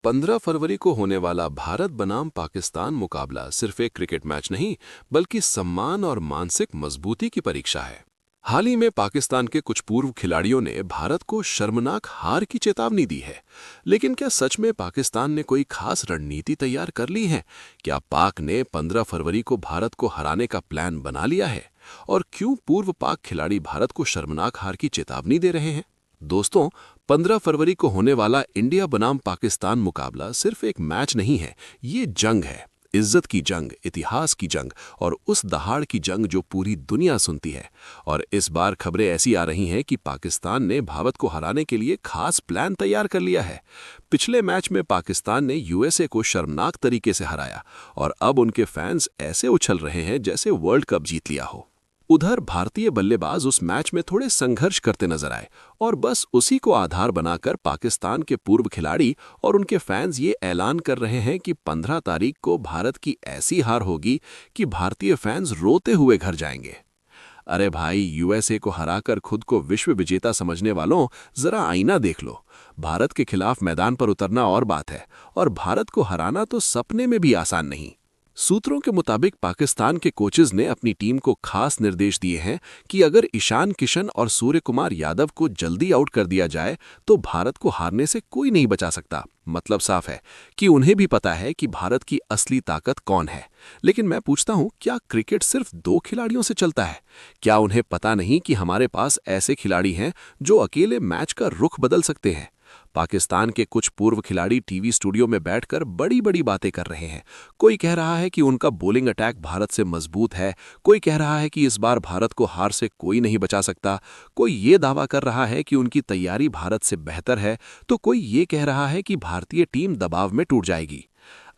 15 फरवरी को होने वाला भारत बनाम पाकिस्तान मुकाबला सिर्फ एक क्रिकेट मैच नहीं, बल्कि सम्मान और मानसिक मजबूती की परीक्षा है। हाल ही में पाकिस्तान के कुछ पूर्व खिलाड़ियों ने भारत को शर्मनाक हार की चेतावनी दी है। लेकिन क्या सच में पाकिस्तान ने कोई खास रणनीति तैयार कर ली है? क्या पाक ने 15 फरवरी को भारत को हराने का प्लान बना लिया है? और क्यों पूर्व पाक खिलाड़ी भारत को शर्मनाक हार की चेतावनी दे रहे हैं? दोस्तों, 15 फरवरी को होने वाला इंडिया बनाम पाकिस्तान मुकाबला सिर्फ एक मैच नहीं है, ये जंग है। इज्जत की जंग, इतिहास की जंग और उस दहाड़ की जंग जो पूरी दुनिया सुनती है। और इस बार खबरें ऐसी आ रही हैं कि पाकिस्तान ने भारत को हराने के लिए खास प्लान तैयार कर लिया है। पिछले मैच में पाकिस्तान ने यूएसए को शर्मनाक तरीके से हराया और अब उनके फैंस ऐसे उछल रहे हैं जैसे वर्ल्ड कप जीत लिया हो। उधर भारतीय बल्लेबाज उस मैच में थोड़े संघर्ष करते नजर आए और बस उसी को आधार बनाकर पाकिस्तान के पूर्व खिलाड़ी और उनके फैंस ये ऐलान कर रहे हैं कि 15 तारीख को भारत की ऐसी हार होगी कि भारतीय फैंस रोते हुए घर जाएंगे। अरे भाई, यूएसए को हराकर खुद को विश्व विजेता समझने वालों, जरा आईना देख लो। भारत के खिलाफ मैदान पर उतरना और बात है, और भारत को हराना तो सपने में भी आसान नहीं। सूत्रों के मुताबिक पाकिस्तान के कोचेज ने अपनी टीम को खास निर्देश दिए हैं कि अगर ईशान किशन और सूर्य कुमार यादव को जल्दी आउट कर दिया जाए तो भारत को हारने से कोई नहीं बचा सकता। मतलब साफ है कि उन्हें भी पता है कि भारत की असली ताकत कौन है। लेकिन मैं पूछता हूं, क्या क्रिकेट सिर्फ दो खिलाड़ियों से चलता है? क्या उन्हें पता नहीं कि हमारे पास ऐसे खिलाड़ी हैं जो अकेले मैच का रुख बदल सकते हैं? पाकिस्तान के कुछ पूर्व खिलाड़ी टीवी स्टूडियो में बैठकर बड़ी बड़ी बातें कर रहे हैं। कोई कह रहा है कि उनका बॉलिंग अटैक भारत से मजबूत है, कोई कह रहा है कि इस बार भारत को हार से कोई नहीं बचा सकता, कोई ये दावा कर रहा है कि उनकी तैयारी भारत से बेहतर है, तो कोई ये कह रहा है कि भारतीय टीम दबाव में टूट जाएगी।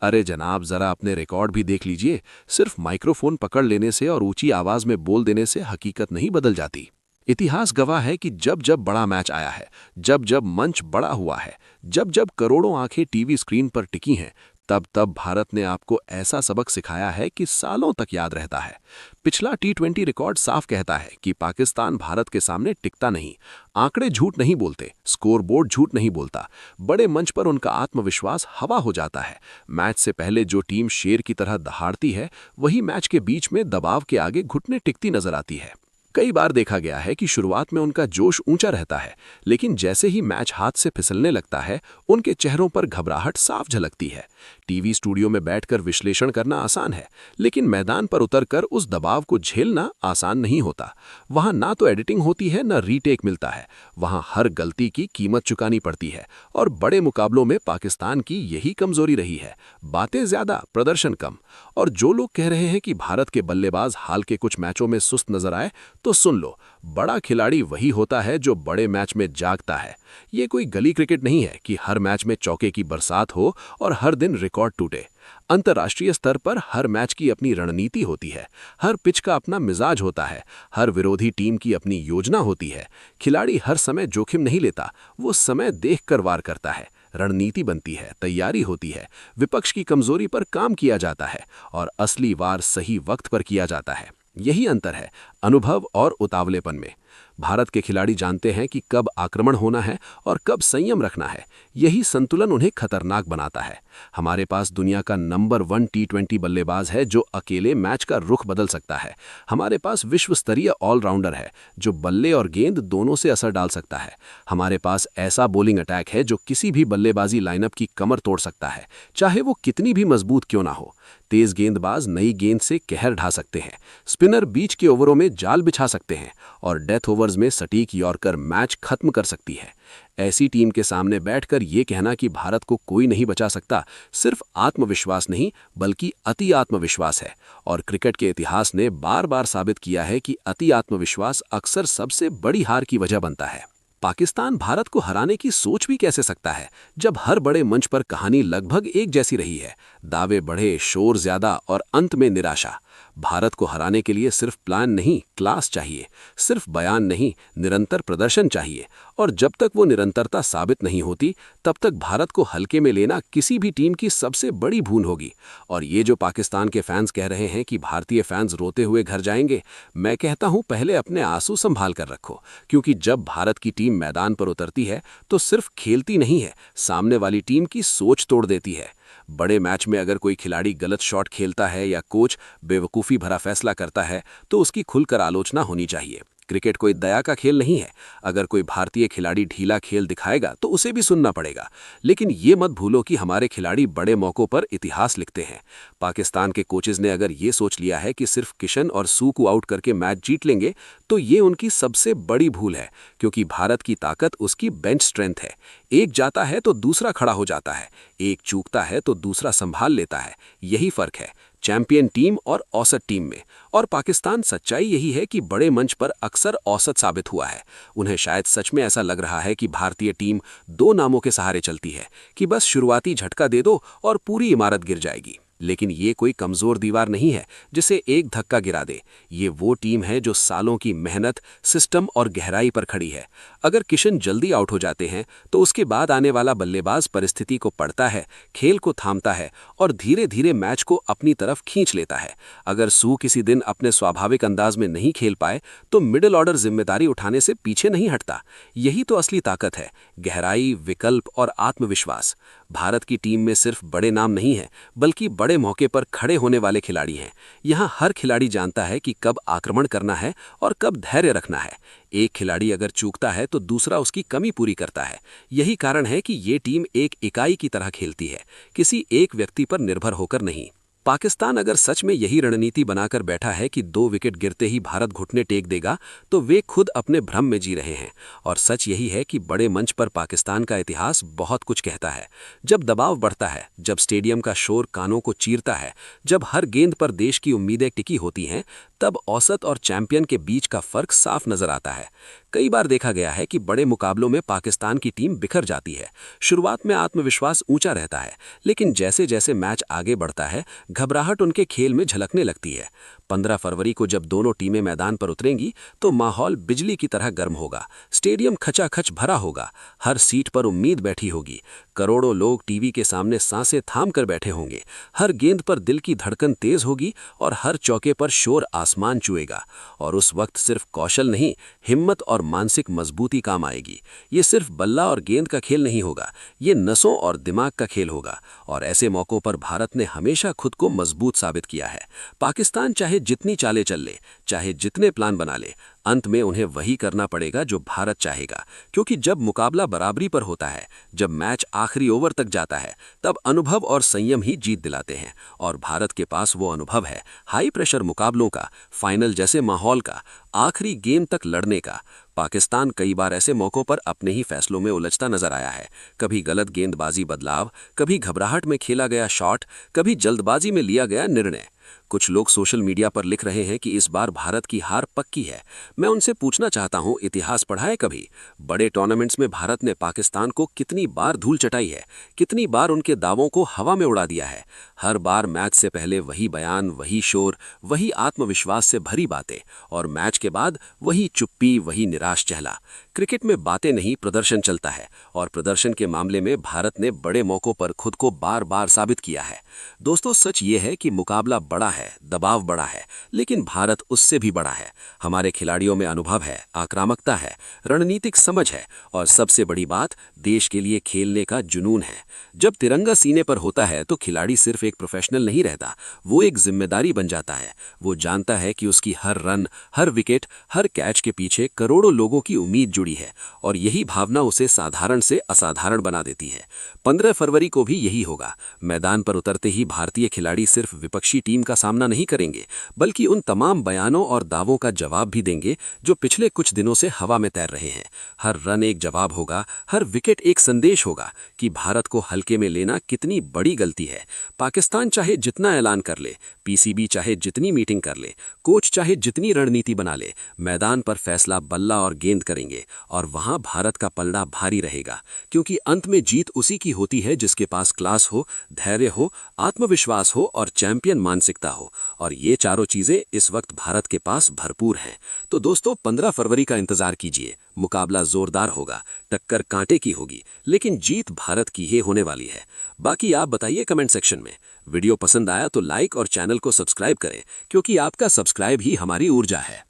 अरे जनाब, जरा अपने रिकॉर्ड भी देख लीजिए। सिर्फ माइक्रोफोन पकड़ लेने से और ऊंची आवाज में बोल देने से हकीकत नहीं बदल जाती। इतिहास गवाह है कि जब जब बड़ा मैच आया है, जब जब मंच बड़ा हुआ है, जब जब करोड़ों आंखें टीवी स्क्रीन पर टिकी हैं, तब तब भारत ने आपको ऐसा सबक सिखाया है कि सालों तक याद रहता है। पिछला टी20 रिकॉर्ड साफ कहता है कि पाकिस्तान भारत के सामने टिकता नहीं। आंकड़े झूठ नहीं बोलते, स्कोरबोर्ड झूठ नहीं बोलता। बड़े मंच पर उनका आत्मविश्वास हवा हो जाता है। मैच से पहले जो टीम शेर की तरह दहाड़ती है, वही मैच के बीच में दबाव के आगे घुटने टिकती नजर आती है। कई बार देखा गया है कि शुरुआत में उनका जोश ऊंचा रहता है, लेकिन जैसे ही मैच हाथ से फिसलने लगता है, उनके चेहरों पर घबराहट साफ झलकती है। टीवी स्टूडियो में बैठकर विश्लेषण करना आसान है, लेकिन मैदान पर उतरकर उस दबाव को झेलना आसान नहीं होता। वहां ना तो एडिटिंग होती है, ना रीटेक मिलता है। वहां हर गलती की कीमत चुकानी पड़ती है, और बड़े मुकाबलों में पाकिस्तान की यही कमजोरी रही है। बातें ज्यादा, प्रदर्शन कम। और जो लोग कह रहे हैं कि भारत के बल्लेबाज हाल के कुछ मैचों में सुस्त नजर आए, तो सुन लो, बड़ा खिलाड़ी वही होता है जो बड़े मैच में जागता है। ये कोई गली क्रिकेट नहीं है कि हर मैच में चौके की बरसात हो और हर दिन रिकॉर्ड टूटे। अंतर्राष्ट्रीय स्तर पर हर मैच की अपनी रणनीति होती है, हर पिच का अपना मिजाज होता है, हर विरोधी टीम की अपनी योजना होती है। खिलाड़ी हर समय जोखिम नहीं लेता, वो समय देखकर वार करता है। रणनीति बनती है, तैयारी होती है, विपक्ष की कमजोरी पर काम किया जाता है, और असली वार सही वक्त पर किया जाता है। यही अंतर है अनुभव और उतावलेपन में। भारत के खिलाड़ी जानते हैं कि कब आक्रमण होना है और कब संयम रखना है। यही संतुलन उन्हें खतरनाक बनाता है। हमारे पास दुनिया का नंबर 1 टी20 बल्लेबाज है जो अकेले मैच का रुख बदल सकता है। हमारे पास विश्व स्तरीय ऑलराउंडर है जो बल्ले और गेंद दोनों से असर डाल सकता है। हमारे पास ऐसा बॉलिंग अटैक है जो किसी भी बल्लेबाजी लाइनअप की कमर तोड़ सकता है, चाहे वो कितनी भी मजबूत क्यों ना हो। तेज गेंदबाज नई गेंद से कहर ढा सकते हैं, स्पिनर बीच के ओवरों में जाल बिछा सकते हैं, और डेथ ओवर्स में सटीक यॉर्कर मैच खत्म कर सकती है। ऐसी टीम के सामने बैठकर ये कहना कि भारत को कोई नहीं बचा सकता, सिर्फ आत्मविश्वास नहीं बल्कि अति आत्मविश्वास है। और क्रिकेट के इतिहास ने बार बार साबित किया है कि अति आत्मविश्वास अक्सर सबसे बड़ी हार की वजह बनता है। पाकिस्तान भारत को हराने की सोच भी कैसे सकता है जब हर बड़े मंच पर कहानी लगभग एक जैसी रही है? दावे बढ़े, शोर ज्यादा और अंत में निराशा। भारत को हराने के लिए सिर्फ प्लान नहीं, क्लास चाहिए। सिर्फ बयान नहीं, निरंतर प्रदर्शन चाहिए। और जब तक वो निरंतरता साबित नहीं होती, तब तक भारत को हल्के में लेना किसी भी टीम की सबसे बड़ी भूल होगी। और ये जो पाकिस्तान के फैंस कह रहे हैं कि भारतीय फैंस रोते हुए घर जाएंगे, मैं कहता हूं पहले अपने आंसू संभाल कर रखो, क्योंकि जब भारत की टीम टीम मैदान पर उतरती है तो सिर्फ खेलती नहीं है, सामने वाली टीम की सोच तोड़ देती है। बड़े मैच में अगर कोई खिलाड़ी गलत शॉट खेलता है या कोच बेवकूफ़ी भरा फैसला करता है तो उसकी खुलकर आलोचना होनी चाहिए। क्रिकेट कोई दया का खेल नहीं है। अगर कोई भारतीय खिलाड़ी ढीला खेल दिखाएगा तो उसे भी सुनना पड़ेगा। लेकिन ये मत भूलो कि हमारे खिलाड़ी बड़े मौकों पर इतिहास लिखते हैं। पाकिस्तान के कोचेज ने अगर ये सोच लिया है कि सिर्फ किशन और सू को आउट करके मैच जीत लेंगे तो ये उनकी सबसे बड़ी भूल है, क्योंकि भारत की ताकत उसकी बेंच स्ट्रेंथ है। एक जाता है तो दूसरा खड़ा हो जाता है, एक चूकता है तो दूसरा संभाल लेता है। यही फर्क है चैंपियन टीम और औसत टीम में। और पाकिस्तान सच्चाई यही है कि बड़े मंच पर अक्सर औसत साबित हुआ है। उन्हें शायद सच में ऐसा लग रहा है कि भारतीय टीम दो नामों के सहारे चलती है, कि बस शुरुआती झटका दे दो और पूरी इमारत गिर जाएगी। लेकिन ये कोई कमजोर दीवार नहीं है जिसे एक धक्का गिरा दे। ये वो टीम है जो सालों की मेहनत, सिस्टम और गहराई पर खड़ी है। अगर किशन जल्दी आउट हो जाते हैं तो उसके बाद आने वाला बल्लेबाज परिस्थिति को पढ़ता है, खेल को थामता है और धीरे धीरे मैच को अपनी तरफ खींच लेता है। अगर सू किसी दिन अपने स्वाभाविक अंदाज में नहीं खेल पाए तो मिडिल ऑर्डर जिम्मेदारी उठाने से पीछे नहीं हटता। यही तो असली ताकत है, गहराई, विकल्प और आत्मविश्वास। भारत की टीम में सिर्फ बड़े नाम नहीं है, बल्कि बड़े मौके पर खड़े होने वाले खिलाड़ी हैं। यहाँ हर खिलाड़ी जानता है कि कब आक्रमण करना है और कब धैर्य रखना है। एक खिलाड़ी अगर चूकता है तो दूसरा उसकी कमी पूरी करता है। यही कारण है कि ये टीम एक इकाई की तरह खेलती है, किसी एक व्यक्ति पर निर्भर होकर नहीं। पाकिस्तान अगर सच में यही रणनीति बनाकर बैठा है कि 2 विकेट गिरते ही भारत घुटने टेक देगा तो वे खुद अपने भ्रम में जी रहे हैं। और सच यही है कि बड़े मंच पर पाकिस्तान का इतिहास बहुत कुछ कहता है। जब दबाव बढ़ता है, जब स्टेडियम का शोर कानों को चीरता है, जब हर गेंद पर देश की उम्मीदें टिकी होती हैं, तब औसत और चैंपियन के बीच का फर्क साफ नजर आता है। कई बार देखा गया है कि बड़े मुकाबलों में पाकिस्तान की टीम बिखर जाती है। शुरुआत में आत्मविश्वास ऊंचा रहता है, लेकिन जैसे जैसे मैच आगे बढ़ता है घबराहट उनके खेल में झलकने लगती है। 15 फरवरी को जब दोनों टीमें मैदान पर उतरेंगी तो माहौल बिजली की तरह गर्म होगा। स्टेडियम खचाखच भरा होगा, हर सीट पर उम्मीद बैठी होगी। करोड़ों लोग टीवी के सामने सांसें थाम कर बैठे होंगे। हर गेंद पर दिल की धड़कन तेज होगी और हर चौके पर शोर आसमान छुएगा। और उस वक्त सिर्फ कौशल नहीं, हिम्मत और मानसिक मजबूती काम आएगी। ये सिर्फ बल्ला और गेंद का खेल नहीं होगा, ये नसों और दिमाग का खेल होगा। और ऐसे मौकों पर भारत ने हमेशा खुद को मजबूत साबित किया है। पाकिस्तान चाहे जितनी चालें चल ले, चाहे जितने प्लान बना ले, अंत में उन्हें वही करना पड़ेगा जो भारत चाहेगा। क्योंकि जब मुकाबला बराबरी पर होता है, जब मैच आखिरी ओवर तक जाता है, तब अनुभव और संयम ही जीत दिलाते हैं। और भारत के पास वो अनुभव है, हाई प्रेशर मुकाबलों का, फाइनल जैसे माहौल का, आखिरी गेम तक लड़ने का। पाकिस्तान कई बार ऐसे मौकों पर अपने ही फैसलों में उलझता नजर आया है। कभी गलत गेंदबाजी बदलाव, कभी घबराहट में खेला गया शॉट, कभी जल्दबाजी में लिया गया निर्णय। कुछ लोग सोशल मीडिया पर लिख रहे हैं कि इस बार भारत की हार पक्की है। मैं उनसे पूछना चाहता हूं, इतिहास पढ़ा है कभी? बड़े टूर्नामेंट्स में भारत ने पाकिस्तान को कितनी बार धूल चटाई है, कितनी बार उनके दावों को हवा में उड़ा दिया है। हर बार मैच से पहले वही बयान, वही शोर, वही आत्मविश्वास से भरी बातें, और मैच के बाद वही चुप्पी, वही निराश चेहरा। क्रिकेट में बातें नहीं, प्रदर्शन चलता है। और प्रदर्शन के मामले में भारत ने बड़े मौकों पर खुद को बार बार साबित किया है। दोस्तों, सच ये है कि मुकाबला बड़ा है, दबाव बड़ा है, लेकिन भारत उससे भी बड़ा है। हमारे खिलाड़ियों में अनुभव है, आक्रामकता है, रणनीतिक समझ है, और सबसे बड़ी बात, देश के लिए खेलने का जुनून है। जब तिरंगा सीने पर होता है तो खिलाड़ी सिर्फ एक प्रोफेशनल नहीं रहता, वो एक जिम्मेदारी बन जाता है। वो जानता है कि उसकी हर रन, हर विकेट, हर कैच के पीछे करोड़ों लोगों की उम्मीद जुड़ी है, और यही भावना उसे साधारण से असाधारण बना देती है। 15 फरवरी को भी यही होगा। मैदान पर उतरते ही भारतीय खिलाड़ी सिर्फ विपक्षी टीम का सामना नहीं करेंगे, बल्कि उन तमाम बयानों और दावों का जवाब भी देंगे जो पिछले कुछ दिनों से हवा में तैर रहे हैं। हर रन एक जवाब होगा, हर विकेट एक संदेश होगा कि भारत को हल्के में लेना कितनी बड़ी गलती है। पाकिस्तान चाहे जितना ऐलान कर ले, पीसीबी चाहे जितनी मीटिंग कर ले, कोच चाहे जितनी रणनीति बना ले, मैदान पर फैसला बल्ला और गेंद करेंगे, और वहां भारत का पलड़ा भारी रहेगा। क्योंकि अंत में जीत उसी की होती है जिसके पास क्लास हो, धैर्य हो, आत्मविश्वास हो और चैंपियन मानसिकता हो। और ये चारों चीजें इस वक्त भारत के पास भरपूर हैं। तो दोस्तों, 15 फरवरी का इंतजार कीजिए। मुकाबला जोरदार होगा, टक्कर कांटे की होगी, लेकिन जीत भारत की ही होने वाली है। बाकी आप बताइए कमेंट सेक्शन में। वीडियो पसंद आया तो लाइक और चैनल को सब्सक्राइब करें, क्योंकि आपका सब्सक्राइब ही हमारी ऊर्जा है।